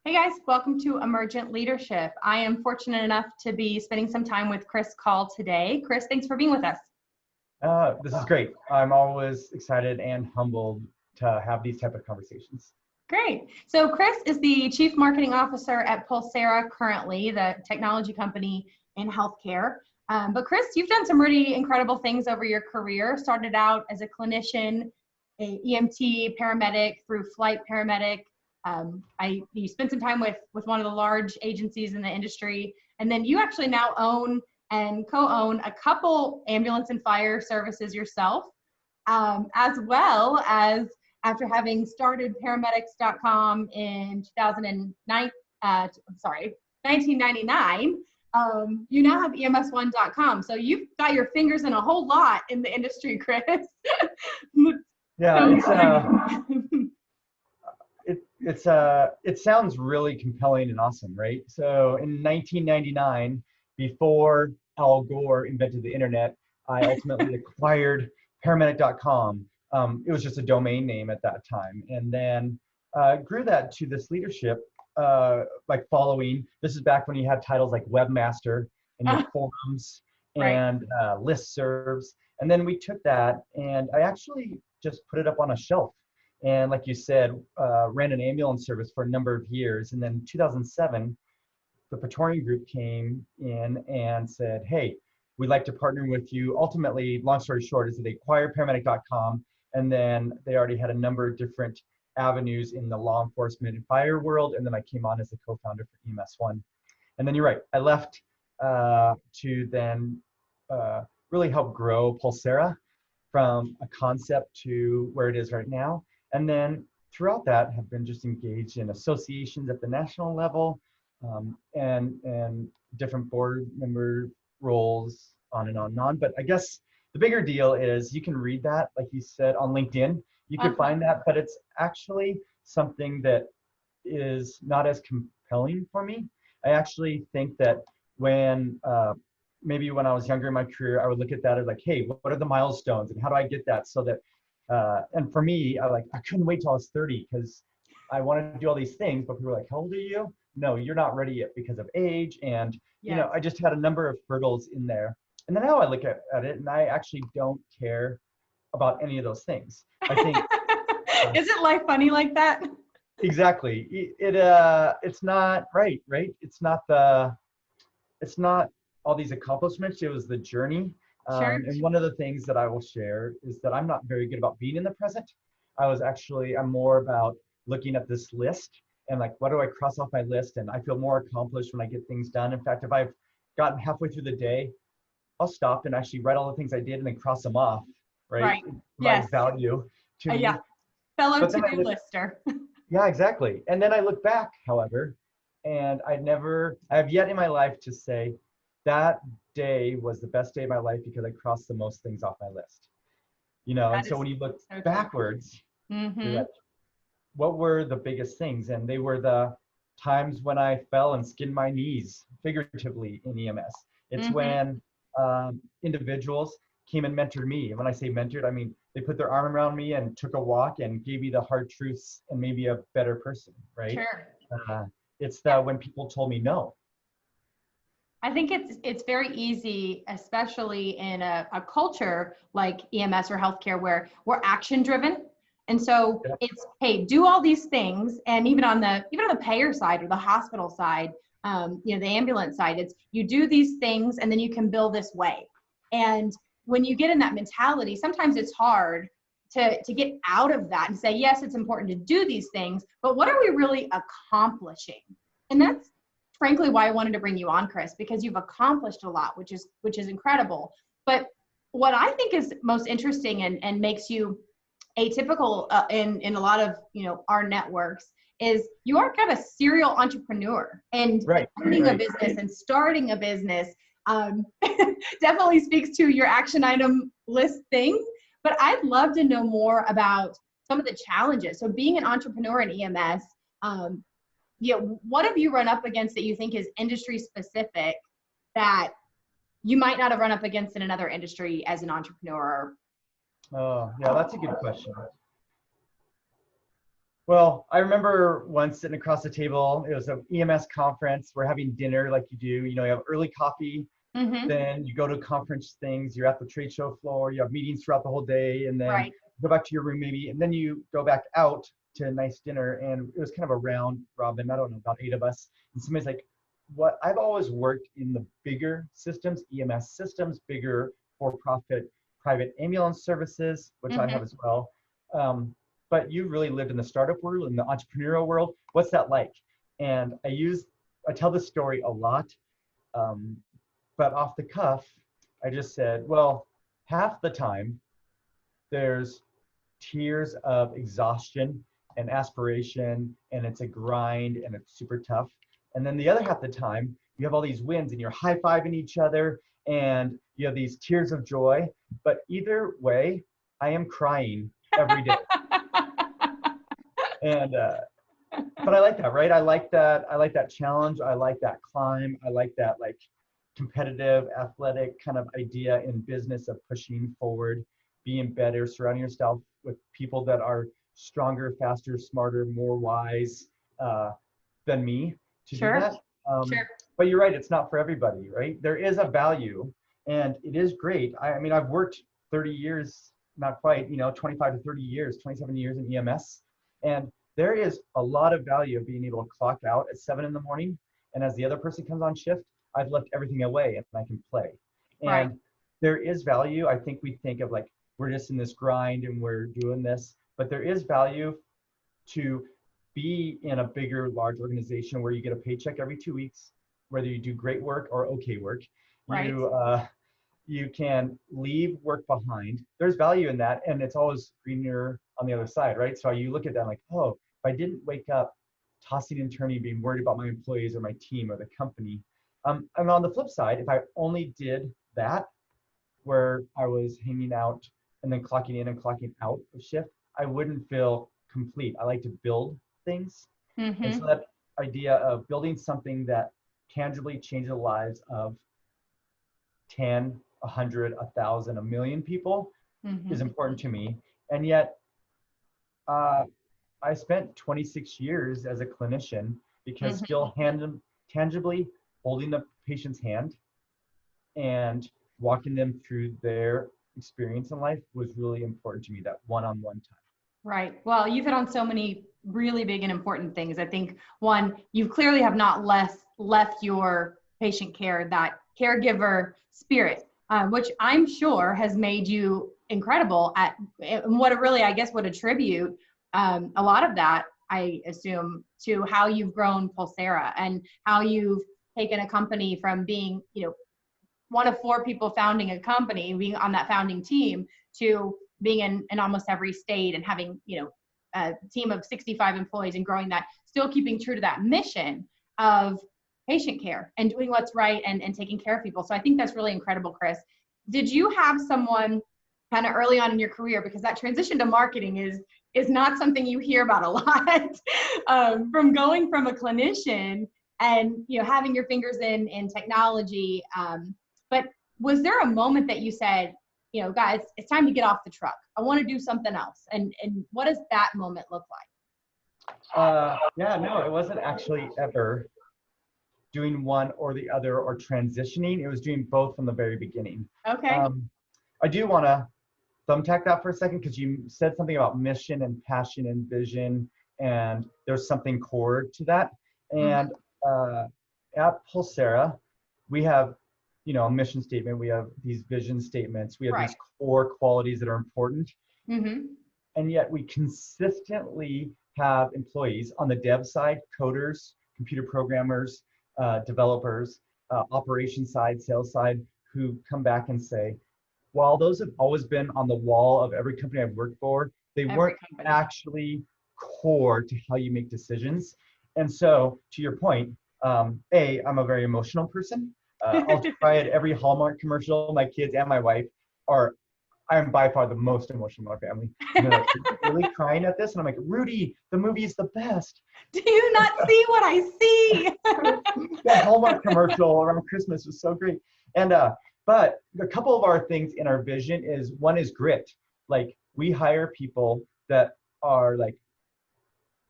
Hey guys, welcome to Emergent Leadership. I am fortunate enough to be spending some time with Kris Kaull today. Kris, thanks for being with us. This is great. I'm always excited and humbled to have these type of conversations. Great. So Kris is the Chief Marketing Officer at Pulsara currently, the technology company in healthcare. But Kris, you've done some really incredible things over your career. Started out as a clinician, a EMT paramedic through flight paramedic. You spent some time with one of the large agencies in the industry, and then you actually now own and co-own a couple ambulance and fire services yourself, as well as after having started paramedics.com in 1999, you now have EMS1.com. So you've got your fingers in a whole lot in the industry, Kris. Yeah, it sounds really compelling and awesome, right? So in 1999, before Al Gore invented the internet, I ultimately acquired paramedic.com. It was just a domain name at that time, and then grew that to this leadership, like following. This is back when you had titles like webmaster and your forums and listservs, and then we took that and I actually just put it up on a shelf. And like you said, ran an ambulance service for a number of years. And then in 2007, the Praetorian Group came in and said, hey, we'd like to partner with you. Ultimately, long story short, is that they acquired paramedic.com. And then they already had a number of different avenues in the law enforcement and fire world. And then I came on as the co-founder for EMS1. And then you're right, I left to then really help grow Pulsara from a concept to where it is right now. And then throughout that have been just engaged in associations at the national level, and different board member roles, on and on and on. But I guess the bigger deal is you can read that, like you said, on LinkedIn. You can find that, but it's actually something that is not as compelling for me. I actually think that when maybe when I was younger in my career, I would look at that as like, hey, what are the milestones and how do I get that so that and for me, I couldn't wait till I was 30 because I wanted to do all these things, but people were like, how old are you? No, you're not ready yet because of age. And, you know, I just had a number of hurdles in there. And then now I look at it and I actually don't care about any of those things. I think. Isn't life funny like that? Exactly. It's not right? It's not all these accomplishments. It was the journey. And one of the things that I will share is that I'm not very good about being in the present. I'm more about looking at this list and like, what do I cross off my list? And I feel more accomplished when I get things done. In fact, if I've gotten halfway through the day, I'll stop and actually write all the things I did and then cross them off, right? My value to me. Yeah, fellow to-do lister. Yeah, exactly. And then I look back, however, and I have yet in my life to say that day was the best day of my life because I crossed the most things off my list. You know, and so when you look backwards, you're like, what were the biggest things? And they were the times when I fell and skinned my knees, figuratively, in EMS. It's when individuals came and mentored me. And when I say mentored, I mean they put their arm around me and took a walk and gave me the hard truths and made me a better person, right? It's when people told me no. I think it's very easy, especially in a culture like EMS or healthcare where we're action driven. And so it's, hey, do all these things. And even on the payer side or the hospital side, the ambulance side, it's you do these things and then you can bill this way. And when you get in that mentality, sometimes it's hard to get out of that and say, yes, it's important to do these things, but what are we really accomplishing? And that's frankly why I wanted to bring you on, Kris, because you've accomplished a lot, which is incredible. But what I think is most interesting and makes you atypical in a lot of our networks is you are kind of a serial entrepreneur, and owning a business and starting a business definitely speaks to your action item list things. But I'd love to know more about some of the challenges. So being an entrepreneur in EMS, what have you run up against that you think is industry specific that you might not have run up against in another industry as an entrepreneur? Oh, yeah, that's a good question. Well, I remember once sitting across the table. It was an EMS conference. We're having dinner like you do. You know, you have early coffee, Mm-hmm. then you go to conference things, you're at the trade show floor, you have meetings throughout the whole day, and then Right. go back to your room maybe, and then you go back out to a nice dinner. And it was kind of a round robin, I don't know, about 8 of us. And somebody's like, what I've always worked in the bigger systems, EMS systems, bigger for-profit private ambulance services, which I Mm-hmm. have as well. But you really lived in the startup world, in the entrepreneurial world. What's that like? And I tell this story a lot. Um, but off the cuff, I just said, well, half the time there's tears of exhaustion and aspiration, and it's a grind and it's super tough. And then the other half of the time, you have all these wins and you're high fiving each other and you have these tears of joy. But either way, I am crying every day. And but I like that, right? I like that. I like that challenge. I like that climb. I like that like competitive, athletic kind of idea in business of pushing forward, being better, surrounding yourself with people that are stronger, faster, smarter, more wise uh, than me to do Sure. that. Um, Sure. but you're right, it's not for everybody, right? There is a value, and it is great. I mean, I've worked 30 years, not quite, 25 to 30 years, 27 years in EMS, and there is a lot of value of being able to clock out at 7 in the morning, and as the other person comes on shift, I've left everything away and I can play. Right. And there is value. I think we think of like we're just in this grind and we're doing this, but there is value to be in a bigger, large organization where you get a paycheck every 2 weeks, whether you do great work or okay work. Right. You can leave work behind. There's value in that, and it's always greener on the other side, right? So you look at that like, oh, if I didn't wake up tossing and turning, being worried about my employees or my team or the company. And on the flip side, if I only did that, where I was hanging out and then clocking in and clocking out of shift, I wouldn't feel complete. I like to build things. And so Mm-hmm. that idea of building something that tangibly changes the lives of 10, 100, 1,000, a million people is Mm-hmm. important to me. And yet, uh, I spent 26 years as a clinician because Mm-hmm. still tangibly holding the patient's hand and walking them through their experience in life was really important to me, that one-on-one time. Right. Well, you've hit on so many really big and important things. I think one, you clearly have not left your patient care, that caregiver spirit, which I'm sure has made you incredible at, and what it really, I guess, would attribute a lot of that, I assume, to how you've grown Pulsara and how you've taken a company from being, one of four people founding a company, being on that founding team, to being in almost every state and having, a team of 65 employees and growing that, still keeping true to that mission of patient care and doing what's right and taking care of people. So I think that's really incredible, Kris. Did you have someone kind of early on in your career, because that transition to marketing is not something you hear about a lot, from going from a clinician and having your fingers in technology, but was there a moment that you said, guys, it's time to get off the truck. I want to do something else. And what does that moment look Yeah, no, it wasn't actually ever doing one or the other or transitioning. It was doing both from the very beginning. like? Okay. I do want to thumbtack that for a second because you said something about mission and passion and vision, and there's something core to that. Mm-hmm. And at Pulsara, we have, a mission statement. We have these vision statements. We have Right. these core qualities that are important. Mm-hmm. And yet we consistently have employees on the dev side, coders, computer programmers, developers, operation side, sales side, who come back and say, while those have always been on the wall of every company I've worked for, they Every weren't company. actually core to how you make decisions. And so, to your point, I'm a very emotional person. I'll try at every Hallmark commercial. My kids and my wife are, I'm by far the most emotional in our family. And they're like, "Are you really crying at this?" And I'm like, "Rudy, the movie is the best." Do you not see what I see? That Hallmark commercial around Christmas was so great. And but a couple of our things in our vision is, one is grit. Like, we hire people that are like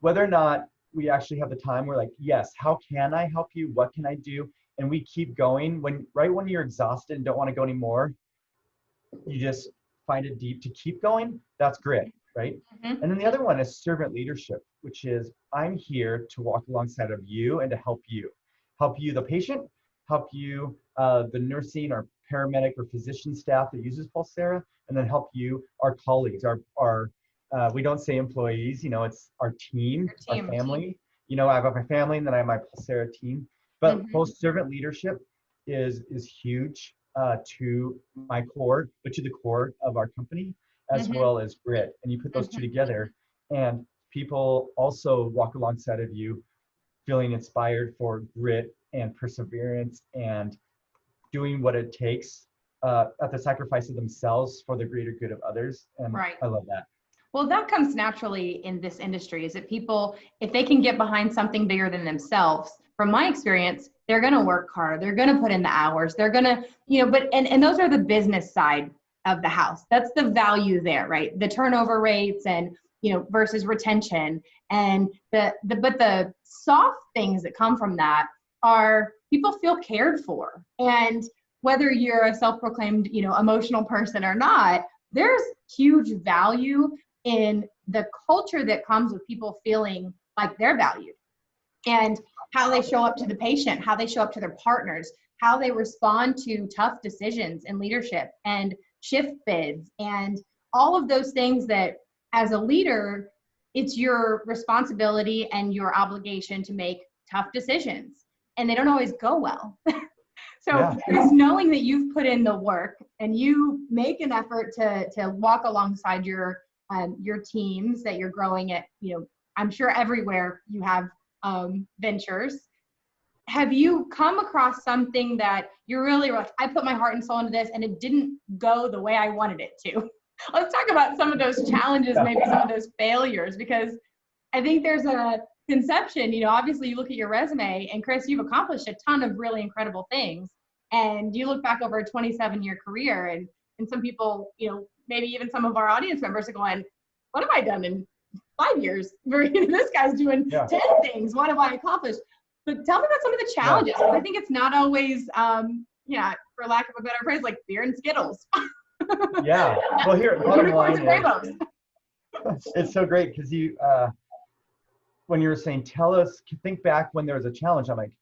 whether or not we actually have the time, we're like, yes, how can I help you? What can I do? And we keep going. Right when you're exhausted and don't want to go anymore, you just find it deep to keep going. That's grit, right? Mm-hmm. And then the other one is servant leadership, which is I'm here to walk alongside of you and to help you, the patient, help you, the nursing or paramedic or physician staff that uses Pulsara, and then help you, our colleagues, our we don't say employees, it's our team, our family. I have my family and then I have my Pulsara team. But both servant leadership is huge to my core, but to the core of our company, as well as grit. And you put those two together, and people also walk alongside of you feeling inspired for grit and perseverance and doing what it takes at the sacrifice of themselves for the greater good of others. And I love that. Well, that comes naturally in this industry, is that people, if they can get behind something bigger than themselves, from my experience, they're going to work hard. They're going to put in the hours. They're going to, and those are the business side of the house. That's the value there, right? The turnover rates and, versus retention. And but the soft things that come from that are people feel cared for. And whether you're a self-proclaimed, emotional person or not, there's huge value in the culture that comes with people feeling like they're valued, and how they show up to the patient, how they show up to their partners, how they respond to tough decisions in leadership and shift bids, and all of those things that as a leader, it's your responsibility and your obligation to make tough decisions, and they don't always go well. So Kris, knowing that you've put in the work and you make an effort to walk alongside your teams that you're growing at, I'm sure everywhere you have ventures. Have you come across something that you're really like, I put my heart and soul into this and it didn't go the way I wanted it to? Let's talk about some of those challenges, maybe some of those failures, because I think there's a conception, obviously you look at your resume, and Kris, you've accomplished a ton of really incredible things. And you look back over a 27-year career, and some people, maybe even some of our audience members are going, what have I done in 5 years? This guy's doing 10 things. What have I accomplished? But tell me about some of the challenges. I think it's not always, for lack of a better phrase, like beer and Skittles. Well, here, bottom line is, it's so great because you, when you were saying, think back when there was a challenge, I'm like,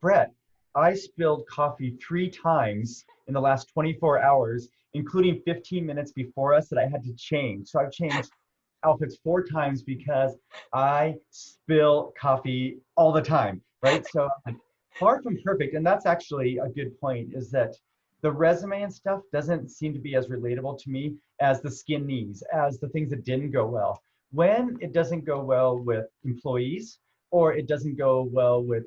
Brett, I spilled coffee 3 times in the last 24 hours, including 15 minutes before us that I had to change. So I've changed outfits 4 times because I spill coffee all the time, right? So far from perfect. And that's actually a good point, is that the resume and stuff doesn't seem to be as relatable to me as the skin knees, as the things that didn't go well. When it doesn't go well with employees, or it doesn't go well with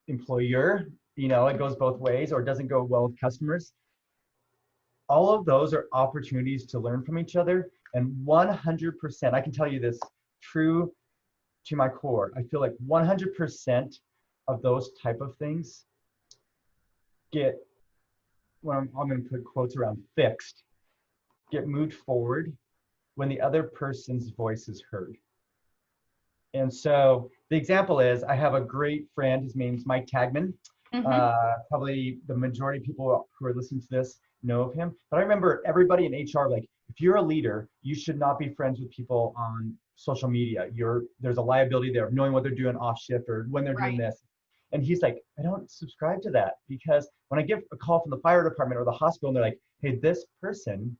employer, it goes both ways, or it doesn't go well with customers. All of those are opportunities to learn from each other. And 100%, I can tell you this, true to my core, I feel like 100% of those type of things get, I'm going to put quotes around fixed, get moved forward when the other person's voice is heard. And so the example is, I have a great friend, his name's Mike Tagman. Probably the majority of people who are listening to this know of him. But I remember everybody in HR, like, if you're a leader, you should not be friends with people on social media. There's a liability there of knowing what they're doing off shift or when they're doing this. And he's like, I don't subscribe to that, because when I get a call from the fire department or the hospital and they're like, hey, this person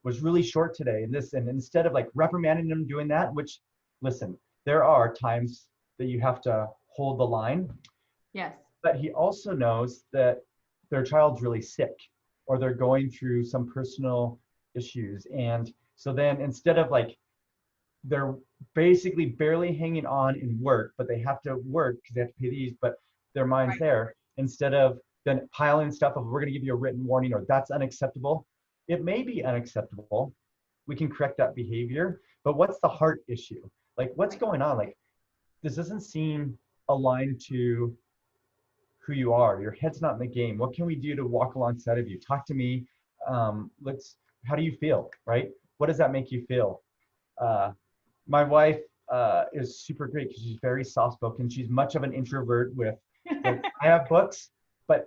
was really short today, and instead of like reprimanding them doing that, which, listen, there are times that you have to hold the line. Yes. But he also knows that their child's really sick, or they're going through some personal issues. And so then instead of like, they're basically barely hanging on in work, but they have to work because they have to pay these, but their mind's there. Instead of then piling stuff of, we're going to give you a written warning, or that's unacceptable. It may be unacceptable. We can correct that behavior, but what's the heart issue? Like, what's going on? Like, this doesn't seem aligned to who you are. Your head's not in the game. What can we do to walk alongside of you? Talk to me. How do you feel, right? What does that make you feel? My wife, is super great because she's very soft-spoken. She's much of an introvert with, like, I have books, but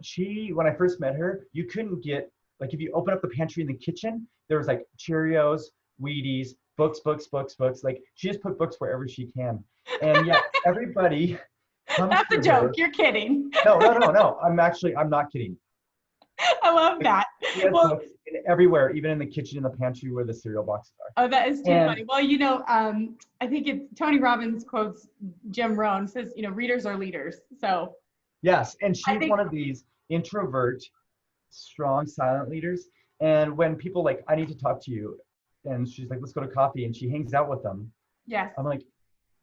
when I first met her, you couldn't get, like, if you open up the pantry in the kitchen, there was like Cheerios, Wheaties, books, books, books, books. Like, she just put books wherever she can. And yet everybody comes That's to a joke. her. You're kidding. No, no, no, no. I'm not kidding. I love that. She has Well, books everywhere, even in the kitchen, in the pantry where the cereal boxes are. oh, that is too And funny. Well, you know, I think it's Tony Robbins quotes Jim Rohn, says, you know, readers are leaders. So yes, and I she's think, one of these introvert, strong, silent leaders. And when people like, I need to talk to you, and she's like, let's go to coffee, and she hangs out with them. yes, I'm like,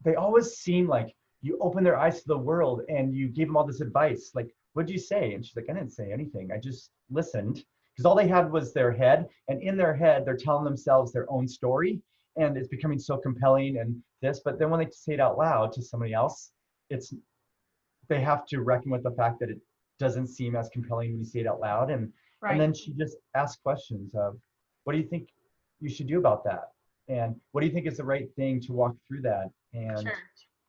they always seem like you open their eyes to the world and you gave them all this advice. Like, what'd you say? And she's like, I didn't say anything. I just listened. Because all they had was their head. And in their head, they're telling themselves their own story. And it's becoming so compelling and this. But then when they say it out loud to somebody else, they have to reckon with the fact that it doesn't seem as compelling when you say it out loud. And right. then she just asks questions of, what do you think you should do about that? And what do you think is the right thing to walk through that? And Sure.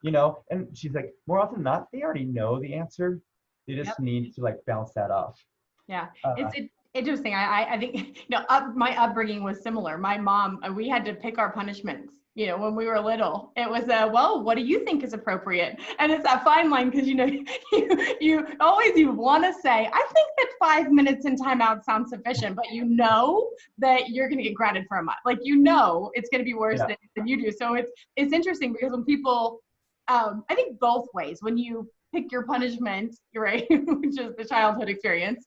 you know, and she's like, more often than not, they already know the answer. They just Yep. need to like bounce that off. Yeah, it's interesting. I think, you know, my upbringing was similar. My mom, we had to pick our punishments, you know, when we were little. It was, well, what do you think is appropriate? And it's that fine line because, you know, you always, you want to say, I think that 5 minutes in timeout sounds sufficient, but you know that you're going to get grounded for a month. Like, you know, it's going to be worse than you do. So it's interesting because when people, I think both ways, when you pick your punishment, right, which is the childhood experience,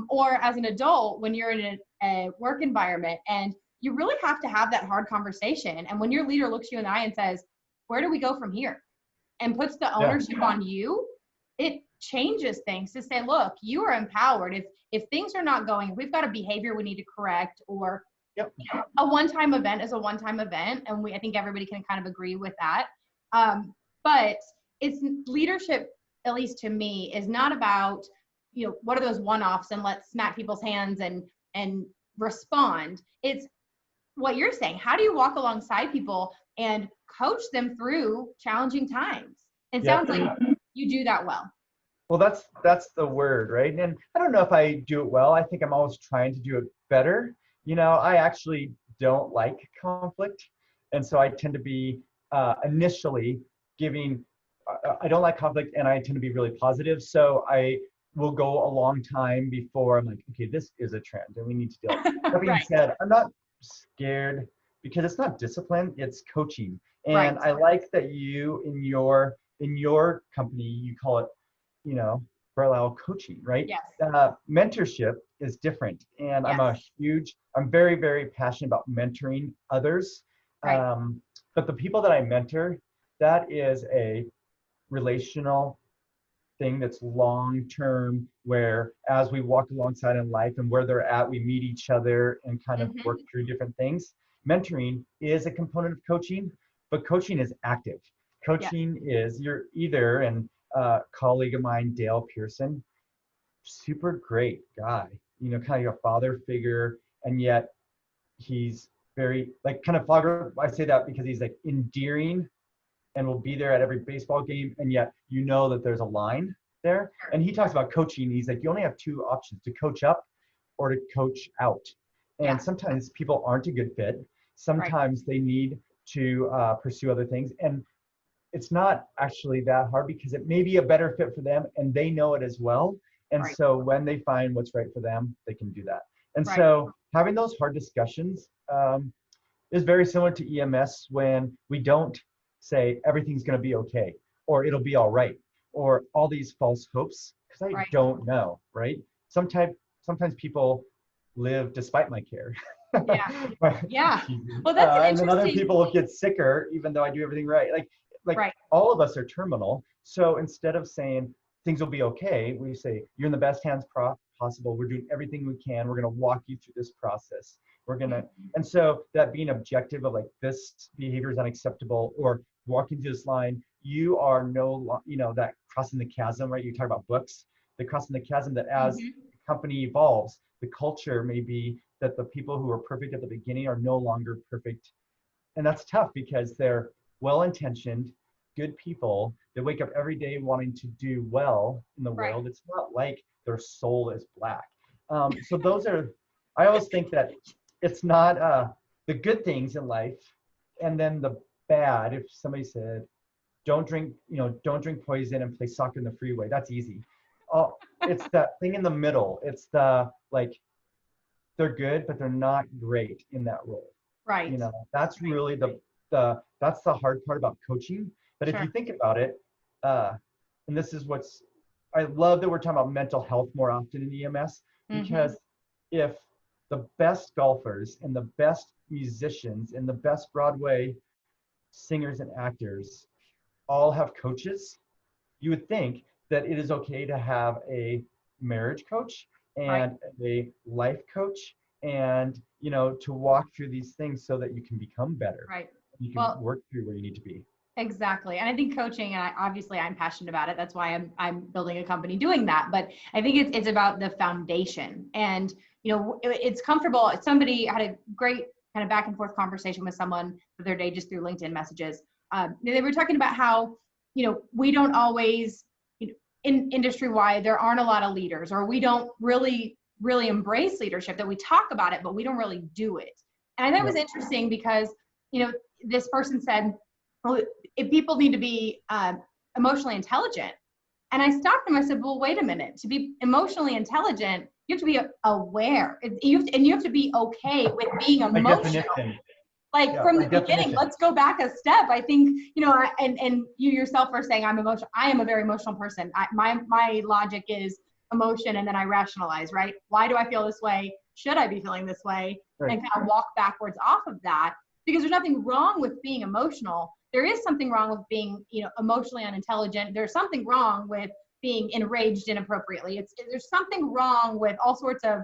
or as an adult, when you're in a work environment and you really have to have that hard conversation. And when your leader looks you in the eye and says, where do we go from here? And puts the ownership on you, it changes things to say, look, you are empowered. If things are not going, if we've got a behavior we need to correct, or a one-time event is a one-time event. And I think everybody can kind of agree with that. But it's leadership, at least to me, is not about, you know, what are those one-offs and let's smack people's hands and respond. It's what you're saying. How do you walk alongside people and coach them through challenging times? It sounds like you do that well. Well, that's the word, right? And I don't know if I do it well. I think I'm always trying to do it better. You know, I actually don't like conflict. And so I tend to be initially giving, I don't like conflict, and I tend to be really positive. So I will go a long time before I'm like, okay, this is a trend and we need to deal with it. That being said, I'm not scared because it's not discipline, it's coaching. And I like that you in your company, you call it, you know, Lyle coaching, right? Yes. Mentorship is different. And I'm very, very passionate about mentoring others. But the people that I mentor, that is a relational thing that's long-term, where as we walk alongside in life and where they're at, we meet each other and kind of work through different things. Mentoring is a component of coaching, but coaching is active. Coaching is, you're either, and a colleague of mine, Dale Pearson, super great guy, you know, kind of a father figure, and yet he's very, like, kind of father, I say that because he's like endearing and will be there at every baseball game, and yet you know that there's a line there. And he talks about coaching. He's like, you only have two options: to coach up or to coach out. And sometimes people aren't a good fit. Sometimes they need to pursue other things. And it's not actually that hard because it may be a better fit for them, and they know it as well. And so when they find what's right for them, they can do that. And so having those hard discussions is very similar to EMS, when we don't say everything's going to be okay, or it'll be all right, or all these false hopes, because I don't know, right? Sometimes people live despite my care. Well, that's and then other people get sicker even though I do everything right. Like all of us are terminal. So instead of saying things will be okay, we say you're in the best hands possible. We're doing everything we can. We're going to walk you through this process. We're going to, and so that being objective of like, this behavior is unacceptable, or walking through this line, you are that crossing the chasm, right? You talk about books, the crossing the chasm, that as the company evolves, the culture may be that the people who are perfect at the beginning are no longer perfect. And that's tough because they're well-intentioned, good people that wake up every day wanting to do well in the Right. world. It's not like their soul is black. So those are, I always think that it's not the good things in life and then the bad. If somebody said, don't drink poison and play soccer in the freeway, that's easy. Oh, it's that thing in the middle. It's the, like, they're good, but they're not great in that role. Right. That's really that's the hard part about coaching. But if Sure. you think about it, uh, and this is what's, I love that we're talking about mental health more often in EMS, because if the best golfers and the best musicians and the best Broadway singers and actors all have coaches, you would think that it is okay to have a marriage coach Right. and a life coach, and to walk through these things so that you can become better. Right. You can Well, work through where you need to be. exactly. And I think coaching, and obviously I'm passionate about it. That's why I'm building a company doing that. But I think it's about the foundation. And it's comfortable. Somebody had a great kind of back and forth conversation with someone the other day just through LinkedIn messages. They were talking about how we don't always, in industry wide, there aren't a lot of leaders, or we don't really embrace leadership. That we talk about it, but we don't really do it. And I thought it was interesting because this person said, well, if people need to be emotionally intelligent. And I stopped him. I said, well, wait a minute. To be emotionally intelligent, you have to be aware. You have to be okay with being emotional. Like from the beginning, let's go back a step. I think, and you yourself are saying I'm emotional. I am a very emotional person. My logic is emotion, and then I rationalize, right? Why do I feel this way? Should I be feeling this way? Right. And kind of walk backwards off of that, because there's nothing wrong with being emotional. There is something wrong with being, emotionally unintelligent. There's something wrong with being enraged inappropriately. There's something wrong with all sorts of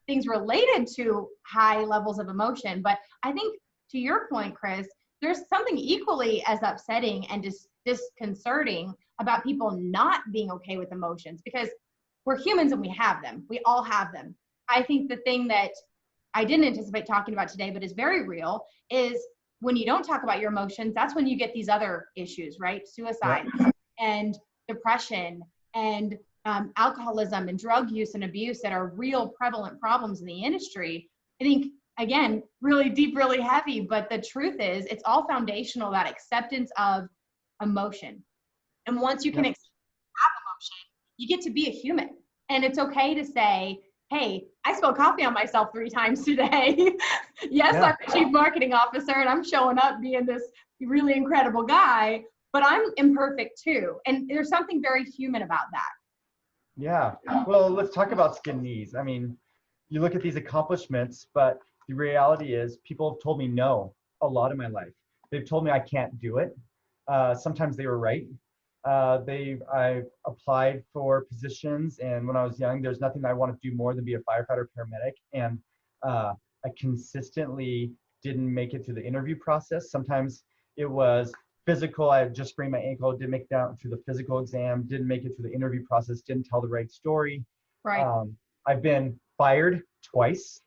things related to high levels of emotion. But I think, to your point, Kris, there's something equally as upsetting and disconcerting about people not being okay with emotions, because we're humans and we have them. We all have them. I think the thing that I didn't anticipate talking about today, but is very real, is when you don't talk about your emotions, that's when you get these other issues, right? Suicide and depression and alcoholism and drug use and abuse that are real prevalent problems in the industry. I think, again, really deep, really heavy, but the truth is it's all foundational, that acceptance of emotion. And once you can accept emotion, you get to be a human. And it's okay to say, hey, I spilled coffee on myself 3 times today. Yes, I'm a chief marketing officer and I'm showing up being this really incredible guy, but I'm imperfect too. And there's something very human about that. Yeah. Well, let's talk about skin knees. I mean, you look at these accomplishments, but the reality is people have told me no a lot in my life. They've told me I can't do it. Sometimes they were right. I've applied for positions, and when I was young, there's nothing I want to do more than be a firefighter paramedic. And I consistently didn't make it through the interview process. Sometimes it was physical. I just sprained my ankle, didn't make it down through the physical exam, didn't make it through the interview process, didn't tell the right story. Right. I've been fired twice.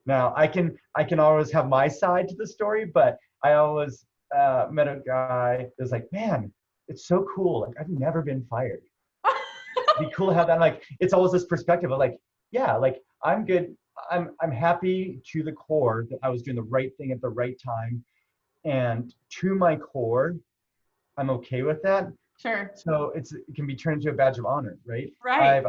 Now I can always have my side to the story, but I always met a guy that was like, man, it's so cool. Like, I've never been fired. It'd be cool to have that. I'm like, it's always this perspective of like, yeah, like I'm good. I'm happy to the core that I was doing the right thing at the right time. And to my core, I'm okay with that. Sure. So it can be turned into a badge of honor, right? Right.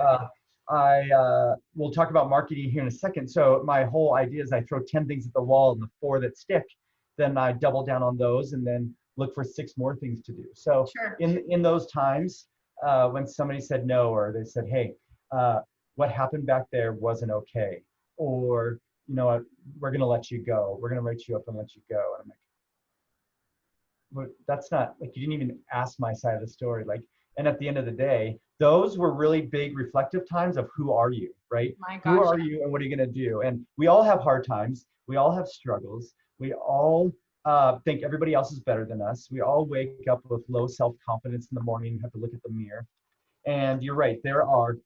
We'll talk about marketing here in a second. So my whole idea is I throw 10 things at the wall, and the 4 that stick, then I double down on those and then look for 6 more things to do. So in those times when somebody said no, or they said, hey, what happened back there wasn't okay, or we're going to let you go. We're going to write you up and let you go. And I'm like, but that's not, like, you didn't even ask my side of the story. Like, and at the end of the day, those were really big reflective times of who are you, right? Who are you and what are you going to do? And we all have hard times. We all have struggles. We all think everybody else is better than us. We all wake up with low self-confidence in the morning and have to look at the mirror. And you're right, there are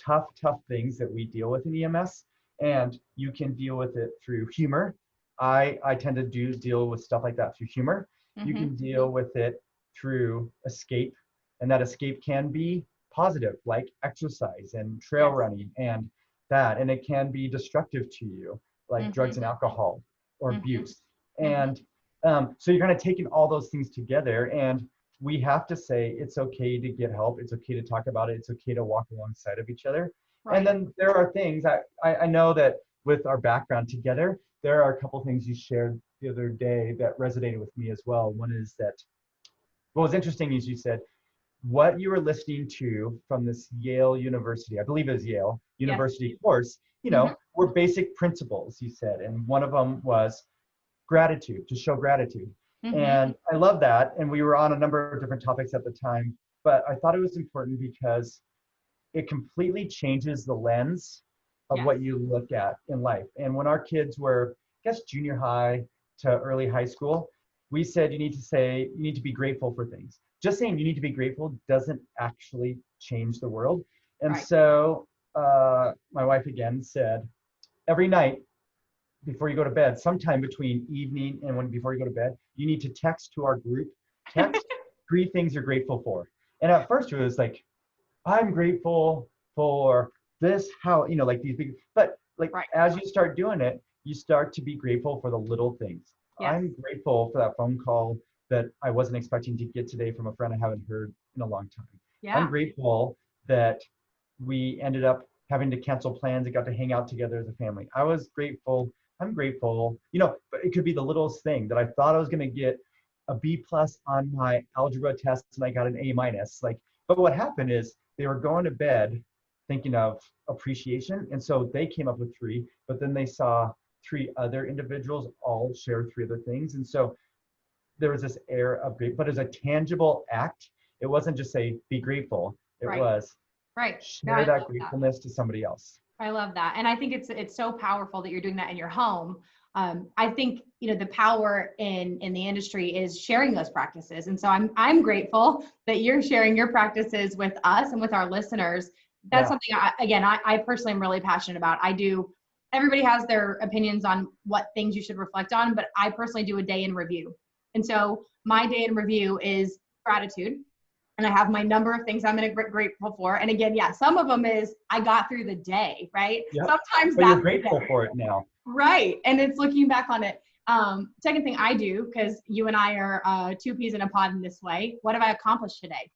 tough things that we deal with in EMS, and you can deal with it through humor. I tend to deal with stuff like that through humor. You Mm-hmm. can deal with it through escape, and that escape can be positive, like exercise and trail Yes. running and that, and it can be destructive to you, like drugs Mm-hmm. and alcohol or Mm-hmm. abuse. Mm-hmm. And so you're kind of taking all those things together, and we have to say it's okay to get help. It's okay to talk about it. It's okay to walk alongside of each other. And Right. then there are things I know that with our background together, there are a couple things you shared the other day that resonated with me as well. One is that what was interesting is you said what you were listening to from this Yale University, I believe it was Yale Yes. University course, Mm-hmm. were basic principles, you said. And one of them was gratitude, to show gratitude. Mm-hmm. And I love that. And we were on a number of different topics at the time, but I thought it was important because it completely changes the lens of Yes. what you look at in life. And when our kids were, I guess, junior high to early high school, we said you need to be grateful for things. Just saying you need to be grateful doesn't actually change the world. And Right. so my wife again said, every night before you go to bed, sometime between evening and before you go to bed, you need to text to our group, text 3 things you're grateful for. And at first it was like, I'm grateful for this, how, like these big, but like Right. as you start doing it, you start to be grateful for the little things. Yes. I'm grateful for that phone call that I wasn't expecting to get today from a friend I haven't heard in a long time. I'm Yeah. grateful that we ended up having to cancel plans and got to hang out together as a family. I was grateful. I'm grateful, but it could be the littlest thing that I thought I was going to get a B plus on my algebra test and I got an A minus. But what happened is they were going to bed thinking of appreciation. And so they came up with 3, but then they saw 3 other individuals all share 3 other things. And so there was this air of great, but as a tangible act, it wasn't just say, be grateful. It Right. was Right. No, I share that love that. gratefulness to somebody else. I love that. And I think it's so powerful that you're doing that in your home. I think, the power in the industry is sharing those practices. And so I'm grateful that you're sharing your practices with us and with our listeners. That's Yeah. something I personally am really passionate about. Everybody has their opinions on what things you should reflect on, but I personally do a day in review. And so my day in review is gratitude. And I have my number of things I'm grateful for. And again, yeah, some of them is I got through the day, right? Yep. Sometimes But you're that's grateful for it now. right. And it's looking back on it. Second thing I do, because you and I are 2 peas in a pod in this way, what have I accomplished today?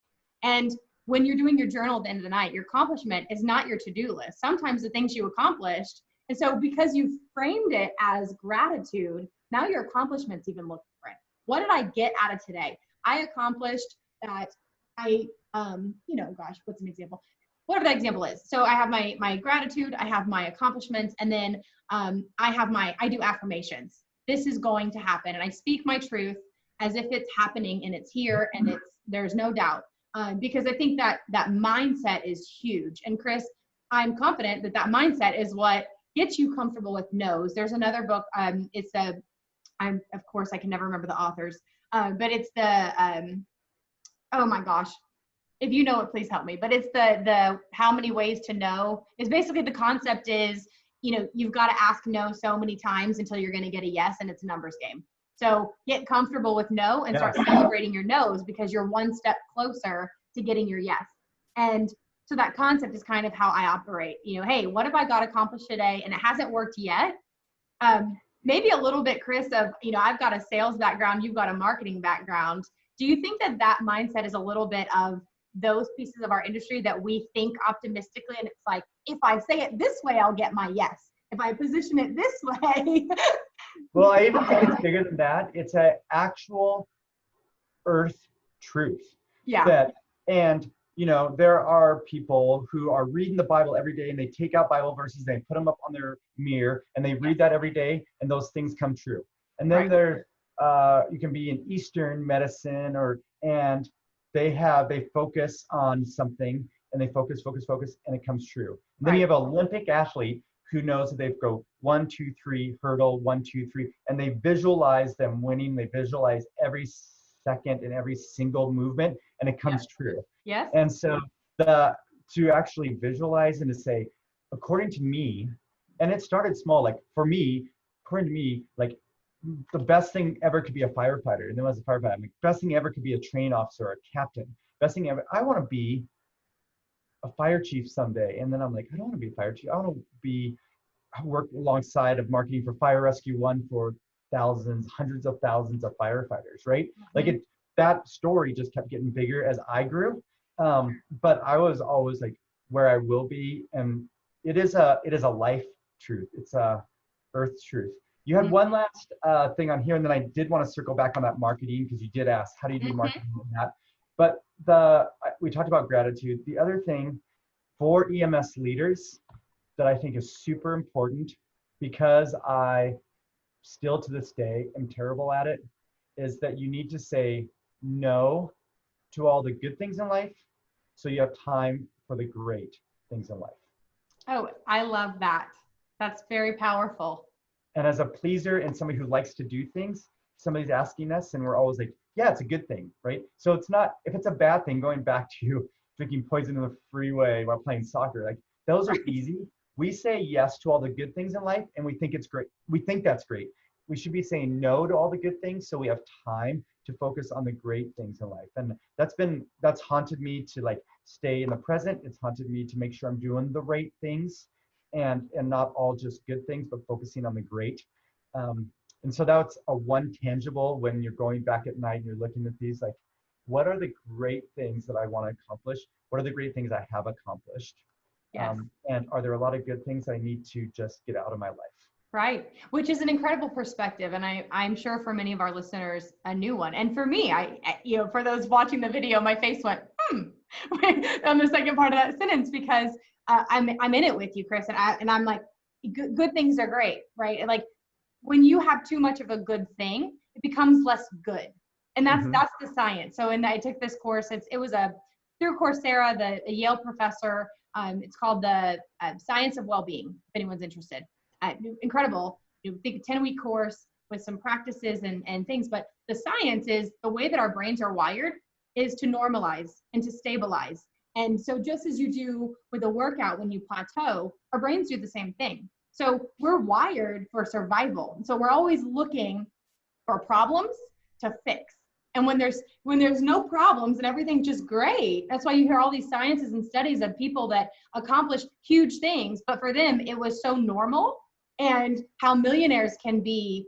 And when you're doing your journal at the end of the night, your accomplishment is not your to-do list. Sometimes the things you accomplished. And so because you framed it as gratitude, now your accomplishments even look different. What did I get out of today? I accomplished that gosh, what's an example? Whatever that example is. So I have my gratitude, I have my accomplishments, and then I do affirmations. This is going to happen. And I speak my truth as if it's happening and it's here and there's no doubt. Because I think that mindset is huge. And Kris, I'm confident that mindset is what gets you comfortable with no's. There's another book. Of course, I can never remember the authors, but it's oh my gosh, if you know it, please help me. But it's the how many ways to know is basically the concept is, you've got to ask no so many times until you're going to get a yes, and it's a numbers game. So get comfortable with no and start celebrating your no's because you're one step closer to getting your yes. And so that concept is kind of how I operate. Hey, what have I got accomplished today? And it hasn't worked yet. Maybe a little bit, Kris, of, I've got a sales background, you've got a marketing background. Do you think that mindset is a little bit of those pieces of our industry that we think optimistically, and it's like, if I say it this way, I'll get my yes. If I position it this way. Well, I even think it's bigger than that. It's an actual earth truth. Yeah. There are people who are reading the Bible every day and they take out Bible verses, they put them up on their mirror and they read that every day and those things come true. And then there's, you can be in Eastern medicine and they focus on something and they focus and it comes true. And then you have an Olympic athlete who knows that they go 1, 2, 3 hurdle, 1, 2, 3, and they visualize them winning. They visualize every second and every single movement, and it comes true. Yes. And so to actually visualize and to say, according to me, and it started small, like for me, according to me, like the best thing ever could be a firefighter. And then as a firefighter, I'm like, best thing ever could be a train officer or a captain. Best thing ever, I want to be a fire chief someday. And then I'm like, I don't want to be a fire chief. I want to be work alongside of marketing for Fire Rescue One for thousands, hundreds of thousands of firefighters, right? Like that story just kept getting bigger as I grew. But I was always like where I will be, and it is a life truth. It's a earth truth. You had one last thing on here, and then I did want to circle back on that marketing, because you did ask, how do you do marketing and that? But we talked about gratitude. The other thing for EMS leaders that I think is super important, because I still to this day am terrible at it, is that you need to say no to all the good things in life so you have time for the great things in life. Oh, I love that. That's very powerful. And as a pleaser and somebody who likes to do things, somebody's asking us and we're always like, yeah, it's a good thing, right? So it's not, if it's a bad thing, going back to drinking poison in the freeway while playing soccer, like those are easy. We say yes to all the good things in life and we think it's great. We think that's great. We should be saying no to all the good things so we have time to focus on the great things in life. And that's haunted me to like stay in the present. It's haunted me to make sure I'm doing the right things and not all just good things, but focusing on the great. And so that's a one tangible when you're going back at night and you're looking at these, like, what are the great things that I want to accomplish? What are the great things I have accomplished? Yes. And are there a lot of good things I need to just get out of my life? Right. Which is an incredible perspective. And I'm sure for many of our listeners, a new one. And for me, for those watching the video, my face went, on the second part of that sentence, because I'm in it with you, Kris. And I'm like, good things are great, right? Like when you have too much of a good thing, it becomes less good. And that's the science. So I took this course. It was through Coursera, a Yale professor. It's called the Science of Wellbeing, if anyone's interested. Incredible, think 10-week course with some practices and things. But the science is the way that our brains are wired is to normalize and to stabilize. And so just as you do with a workout, when you plateau, our brains do the same thing. So we're wired for survival. So we're always looking for problems to fix. And when there's no problems and everything's just great, that's why you hear all these sciences and studies of people that accomplished huge things, but for them it was so normal. And how millionaires can be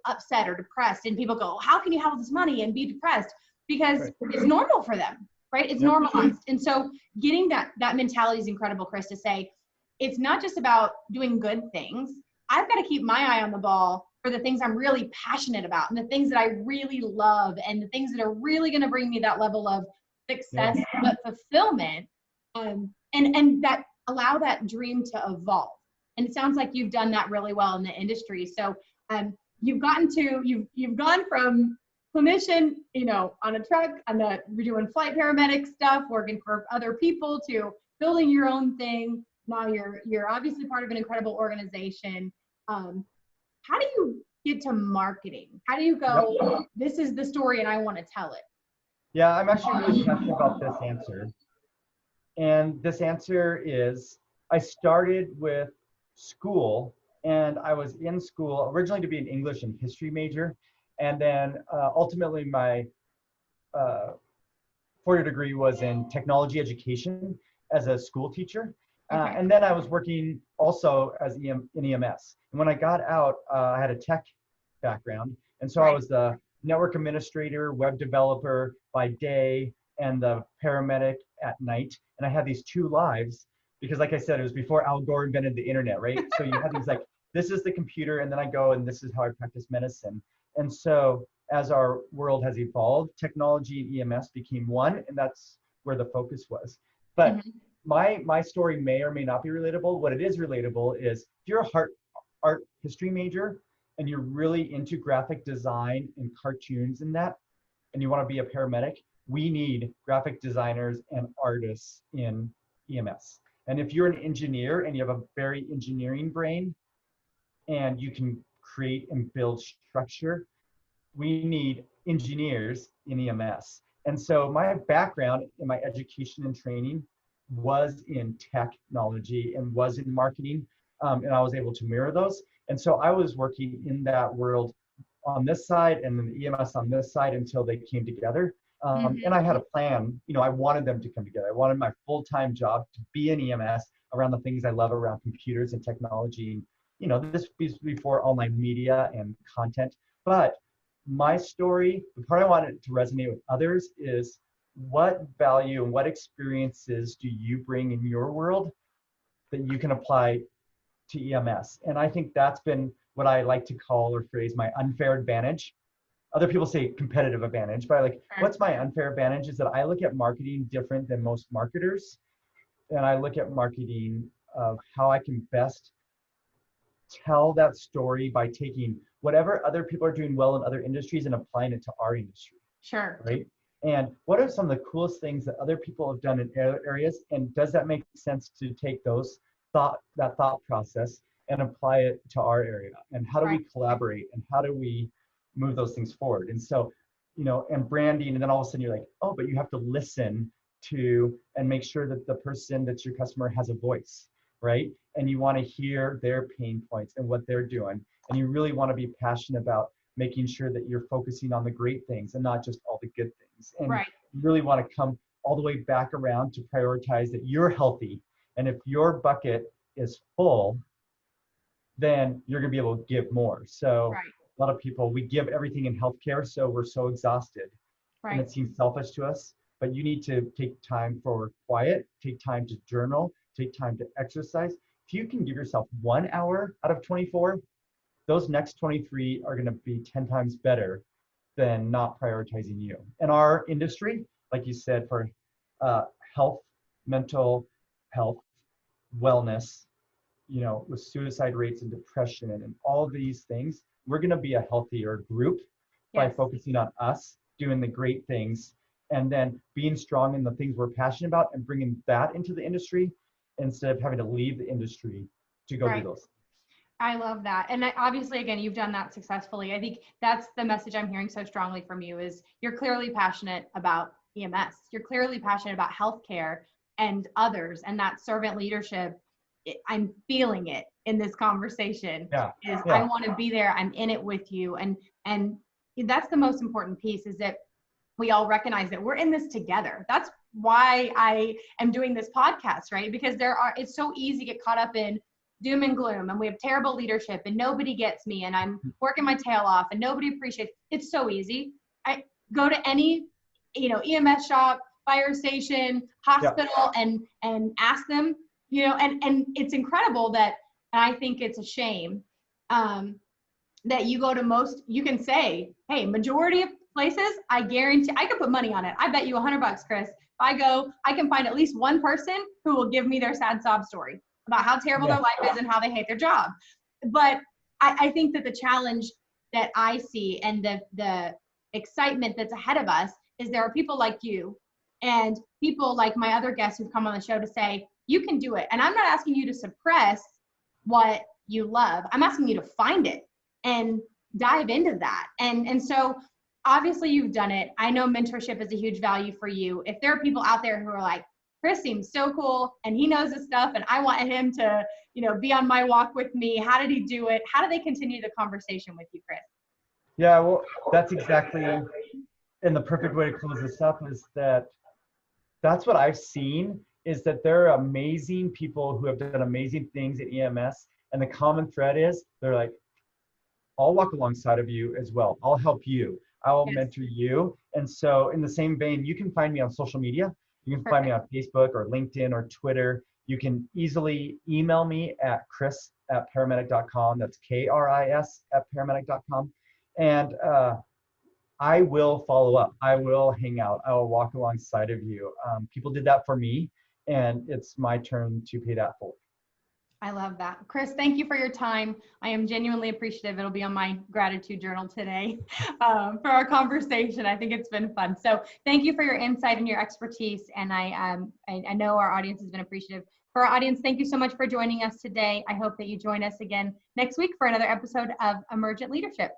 upset or depressed, and people go, how can you have all this money and be depressed? Because it's normal for them, right? It's normalized. And so getting that mentality is incredible, Kris, to say it's not just about doing good things. I've got to keep my eye on the ball for the things I'm really passionate about and the things that I really love and the things that are really going to bring me that level of success, but fulfillment, and that allow that dream to evolve. And it sounds like you've done that really well in the industry. So you've gone from clinician, on a truck, you're doing flight paramedic stuff, working for other people, to building your own thing. Now you're obviously part of an incredible organization. How do you get to marketing? How do you go, this is the story and I want to tell it? Yeah, I'm actually really passionate about this answer. And this answer is, I started with school, and I was in school originally to be an English and history major. And then ultimately my four-year degree was in technology education as a school teacher. And then I was working also as in EMS. And when I got out, I had a tech background. And so I was the network administrator, web developer by day, and the paramedic at night. And I had these two lives because, like I said, it was before Al Gore invented the internet, right? So you had these like, this is the computer, and then I go and this is how I practice medicine. And so as our world has evolved, technology and EMS became one, and that's where the focus was. But my story may or may not be relatable. What it is relatable is if you're a art history major and you're really into graphic design and cartoons and that, and you want to be a paramedic, we need graphic designers and artists in EMS. And if you're an engineer and you have a very engineering brain and you can create and build structure, we need engineers in EMS. And so my background in my education and training was in technology and was in marketing, and I was able to mirror those. And so I was working in that world on this side and then the EMS on this side until they came together. And I had a plan. I wanted them to come together. I wanted my full-time job to be in EMS around the things I love around computers and technology. This was before online media and content. But my story, the part I wanted to resonate with others is what value and what experiences do you bring in your world that you can apply to EMS? And I think that's been what I like to call or phrase my unfair advantage. Other people say competitive advantage, but what's my unfair advantage is that I look at marketing different than most marketers. And I look at marketing of how I can best tell that story by taking whatever other people are doing well in other industries and applying it to our industry. Sure. Right. And what are some of the coolest things that other people have done in other areas? And does that make sense to take that thought process and apply it to our area? And how do we collaborate? And how do we move those things forward? And so, and branding, and then all of a sudden you're like, oh, but you have to listen to and make sure that the person that's your customer has a voice, right? And you want to hear their pain points and what they're doing. And you really want to be passionate about making sure that you're focusing on the great things and not just all the good things. And you really want to come all the way back around to prioritize that you're healthy. And if your bucket is full, then you're going to be able to give more. So a lot of people, we give everything in healthcare, so we're so exhausted. And it seems selfish to us, but you need to take time for quiet, take time to journal, take time to exercise. If you can give yourself 1 hour out of 24, those next 23 are going to be 10 times better than not prioritizing you. In our industry, like you said, for health, mental health, wellness, with suicide rates and depression and all these things, we're going to be a healthier group by focusing on us, doing the great things, and then being strong in the things we're passionate about and bringing that into the industry instead of having to leave the industry to go do those. I love that. And obviously, again, you've done that successfully. I think that's the message I'm hearing so strongly from you is you're clearly passionate about EMS. You're clearly passionate about healthcare and others, and that servant leadership. I'm feeling it in this conversation. I want to be there. I'm in it with you. And that's the most important piece is that we all recognize that we're in this together. That's why I am doing this podcast, right? Because it's so easy to get caught up in doom and gloom, and we have terrible leadership and nobody gets me and I'm working my tail off and nobody appreciates. It's so easy. I go to any, EMS shop, fire station, hospital, and ask them, and it's incredible that, and I think it's a shame that you go to you can say, hey, majority of places, I guarantee, I could put money on it. I bet you $100, Kris. If I go, I can find at least one person who will give me their sad sob story about how terrible their life is and how they hate their job. But I think that the challenge that I see and the excitement that's ahead of us is there are people like you and people like my other guests who've come on the show to say, you can do it. And I'm not asking you to suppress what you love. I'm asking you to find it and dive into that. And so obviously you've done it. I know mentorship is a huge value for you. If there are people out there who are like, Kris seems so cool and he knows his stuff and I want him to, be on my walk with me. How did he do it? How do they continue the conversation with you, Kris? Yeah, well, that's exactly, and the perfect way to close this up is that's what I've seen is that there are amazing people who have done amazing things at EMS. And the common thread is they're like, I'll walk alongside of you as well. I'll help you. I will mentor you. And so in the same vein, you can find me on social media. You can find me on Facebook or LinkedIn or Twitter. You can easily email me at kris@paramedic.com. That's KRIS@paramedic.com. And I will follow up. I will hang out. I will walk alongside of you. People did that for me, and it's my turn to pay that forward. I love that. Kris, thank you for your time. I am genuinely appreciative. It'll be on my gratitude journal today for our conversation. I think it's been fun. So thank you for your insight and your expertise. And I know our audience has been appreciative. For our audience, thank you so much for joining us today. I hope that you join us again next week for another episode of Emergent Leadership.